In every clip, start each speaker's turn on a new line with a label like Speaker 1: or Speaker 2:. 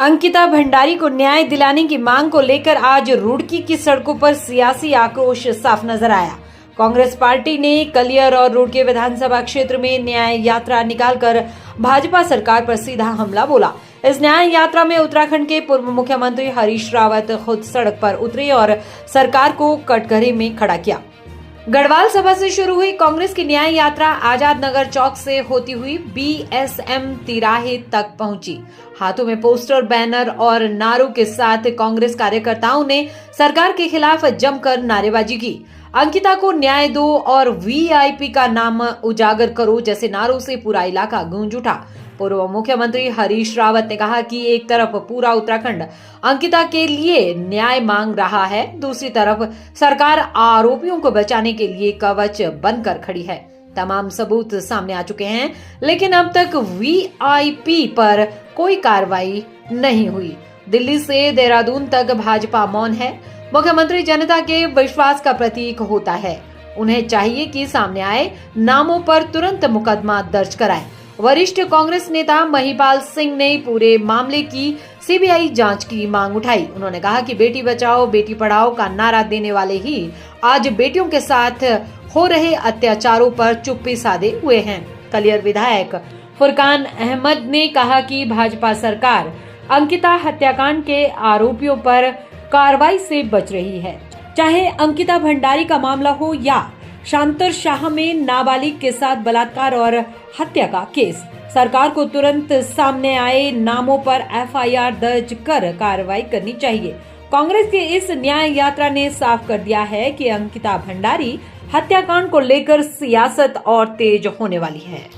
Speaker 1: अंकिता भंडारी को न्याय दिलाने की मांग को लेकर आज रुड़की की सड़कों पर सियासी आक्रोश साफ नजर आया। कांग्रेस पार्टी ने कलियर और रुड़की विधानसभा क्षेत्र में न्याय यात्रा निकालकर भाजपा सरकार पर सीधा हमला बोला। इस न्याय यात्रा में उत्तराखंड के पूर्व मुख्यमंत्री हरीश रावत खुद सड़क पर उतरे और सरकार को कटघरे में खड़ा किया। गढ़वाल सभा से शुरू हुई कांग्रेस की न्याय यात्रा आजाद नगर चौक से होती हुई बीएसएम तिराहे तक पहुंची। हाथों में पोस्टर, बैनर और नारों के साथ कांग्रेस कार्यकर्ताओं ने सरकार के खिलाफ जमकर नारेबाजी की। अंकिता को न्याय दो और वीआईपी का नाम उजागर करो जैसे नारों से पूरा इलाका गूंज उठा। पूर्व मुख्यमंत्री हरीश रावत ने कहा कि एक तरफ पूरा उत्तराखंड अंकिता के लिए न्याय मांग रहा है, दूसरी तरफ सरकार आरोपियों को बचाने के लिए कवच बनकर खड़ी है। तमाम सबूत सामने आ चुके हैं, लेकिन अब तक वीआईपी पर कोई कार्रवाई नहीं हुई। दिल्ली से देहरादून तक भाजपा मौन है। मुख्यमंत्री जनता के विश्वास का प्रतीक होता है, उन्हें चाहिए कि सामने आए नामों पर तुरंत मुकदमा दर्ज कराएं। वरिष्ठ कांग्रेस नेता महिपाल सिंह ने पूरे मामले की सीबीआई जांच की मांग उठाई। उन्होंने कहा कि बेटी बचाओ बेटी पढ़ाओ का नारा देने वाले ही आज बेटियों के साथ हो रहे अत्याचारों पर चुप्पी साधे हुए हैं। कलियर विधायक फुरकान अहमद ने कहा कि भाजपा सरकार अंकिता हत्याकांड के आरोपियों पर कार्रवाई से बच रही है। चाहे अंकिता भंडारी का मामला हो या शांतर शाह में नाबालिग के साथ बलात्कार और हत्या का केस, सरकार को तुरंत सामने आए नामों पर एफआईआर दर्ज कर कार्रवाई करनी चाहिए। कांग्रेस की इस न्याय यात्रा ने साफ कर दिया है कि अंकिता भंडारी हत्याकांड को लेकर सियासत और तेज होने वाली है।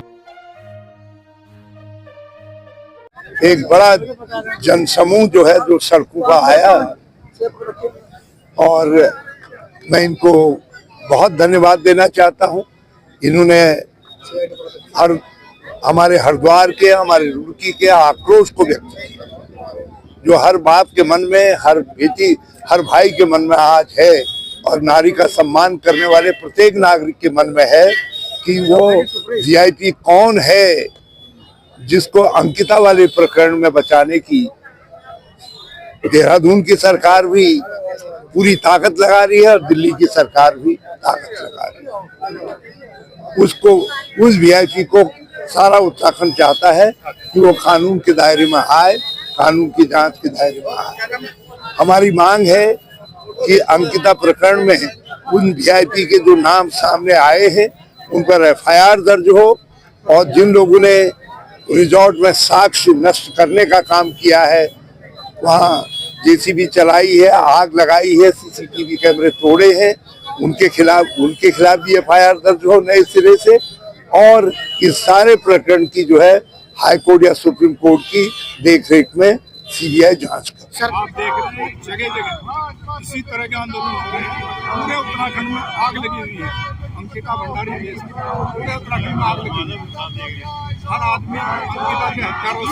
Speaker 2: एक बड़ा जनसमूह जो है जो सड़कों का आया और मैं इनको बहुत धन्यवाद देना चाहता हूं। इन्होंने हमारे हरिद्वार के, हमारे रुड़की के आक्रोश को व्यक्त किया, जो हर बाप के मन में, हर बेटी, हर भाई के मन में आज है और नारी का सम्मान करने वाले प्रत्येक नागरिक के मन में है कि वो वीआईपी कौन है जिसको अंकिता वाले प्रकरण में बचाने की देहरादून की सरकार भी पूरी ताकत लगा रही है और दिल्ली की सरकार भी ताकत लगा रही है। उसको, उस वीआईपी को सारा उत्तराखंड चाहता है कि वो कानून के दायरे में आए, कानून की जांच के दायरे में आए। हमारी मांग है कि अंकिता प्रकरण में उन वीआईपी के जो नाम सामने आए हैं उन पर एफआईआर दर्ज हो और जिन लोगों ने रिजॉर्ट में साक्ष्य नष्ट करने का काम किया है, वहाँ जेसीबी चलाई है, आग लगाई है, सीसीटीवी कैमरे तोड़े हैं, उनके खिलाफ भी एफआईआर दर्ज हो नए सिरे से और इस सारे प्रकरण की जो है हाई कोर्ट या सुप्रीम कोर्ट की देखरेख में सीबीआई जांच कर।
Speaker 3: सर, आप देख रहे हैं जगह जगह इसी तरह के आंदोलन हो रहे हैं। पूरे उत्तराखंड में आग लगी हुई है। अंकिता भंडारी पूरे उत्तराखंड में आग लगी हुई है। हर आदमी अंकिता के हत्यारों से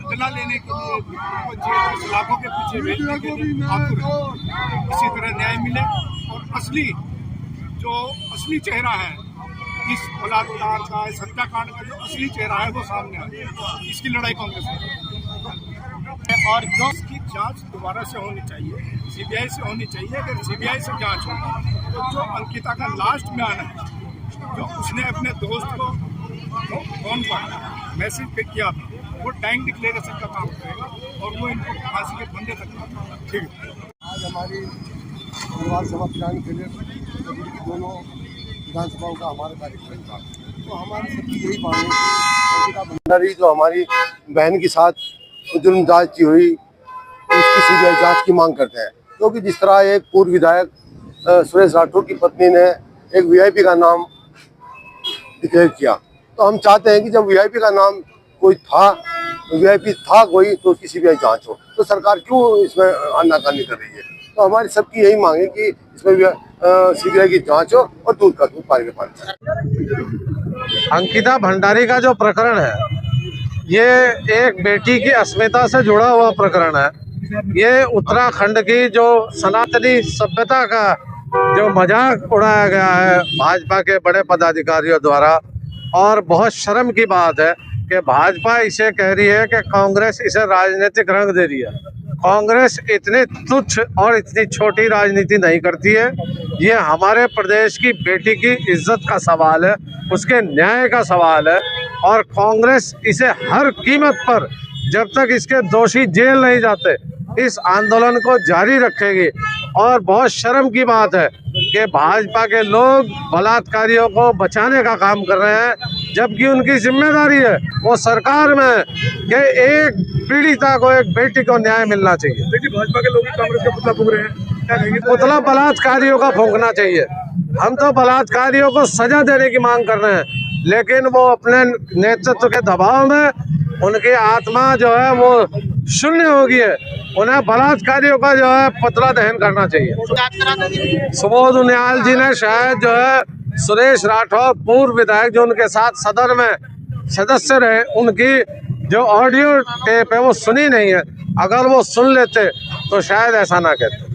Speaker 3: बदला लेने के लिए लाखों के पीछे भेजने के लिए आतुर है। इसी तरह न्याय मिले और असली चेहरा है इस बलात्कार का, इस हत्याकांड का जो असली चेहरा है वो सामने आए। इसकी लड़ाई कांग्रेस है और जो इसकी जांच दोबारा से होनी चाहिए, सीबीआई से होनी चाहिए। अगर सीबीआई से जांच होगी तो जो अंकिता का लास्ट बयान है, जो उसने अपने दोस्त को फोन पर मैसेज किया, वो टाइम डिक्लेरेशन का काम करेगा और वो इनको फांसी के फंदे तक। ठीक है।
Speaker 4: आज हमारी गढ़वाल सभा प्लान के लिए दोनों विधानसभाओं का हमारा कार्यक्रम था, तो हमारी सबकी यही मांग है कि अंकिता भंडारी जो हमारी बहन के साथ जुर्म जांच की हुई उसकी सीबीआई जांच की मांग करते हैं। क्योंकि जिस तरह एक पूर्व विधायक सुरेश राठौर की पत्नी ने एक वीआईपी का नाम डिक्लेयर किया, तो हम चाहते हैं कि जब वीआईपी का नाम कोई था, वीआईपी था कोई, तो उसकी सीबीआई जांच हो। तो सरकार क्यों इसमें आनाकानी कर रही है? तो हमारी सबकी यही मांग है कि इसमें सीबीआई की जांच हो और दूध का दूध पानी का पानी।
Speaker 5: अंकिता भंडारी का जो प्रकरण है, ये एक बेटी की अस्मिता से जुड़ा हुआ प्रकरण है। ये उत्तराखंड की जो सनातनी सभ्यता का जो मजाक उड़ाया गया है भाजपा के बड़े पदाधिकारियों द्वारा, और बहुत शर्म की बात है कि कि भाजपा इसे कह रही है कि कांग्रेस इसे राजनीतिक रंग दे रही है। कांग्रेस इतनी तुच्छ और इतनी छोटी राजनीति नहीं करती है। ये हमारे प्रदेश की बेटी की इज्जत का सवाल है, उसके न्याय का सवाल है, और कांग्रेस इसे हर कीमत पर जब तक इसके दोषी जेल नहीं जाते इस आंदोलन को जारी रखेगी। और बहुत शर्म की बात है कि भाजपा के लोग बलात्कारियों को बचाने का काम कर रहे हैं, जबकि उनकी जिम्मेदारी है वो सरकार में है कि एक पीड़िता को, एक बेटी को न्याय मिलना चाहिए।
Speaker 3: देखिए भाजपा के लोग कांग्रेस का पुतला फूंक रहे हैं, क्या कहेंगे?
Speaker 5: पुतला बलात्कारियों का फूंकना चाहिए। हम तो बलात्कारियों को सजा देने की मांग कर रहे हैं, लेकिन वो अपने नेतृत्व के दबाव में उनकी आत्मा जो है वो शून्य हो गई है। उन्हें बलात्कारियों का जो है पुतला दहन करना चाहिए। सुबोध उनियाल जी ने शायद जो है सुरेश राठौर पूर्व विधायक जो उनके साथ सदन में सदस्य रहे, उनकी जो ऑडियो टेप है वो सुनी नहीं है। अगर वो सुन लेते तो शायद ऐसा ना कहते।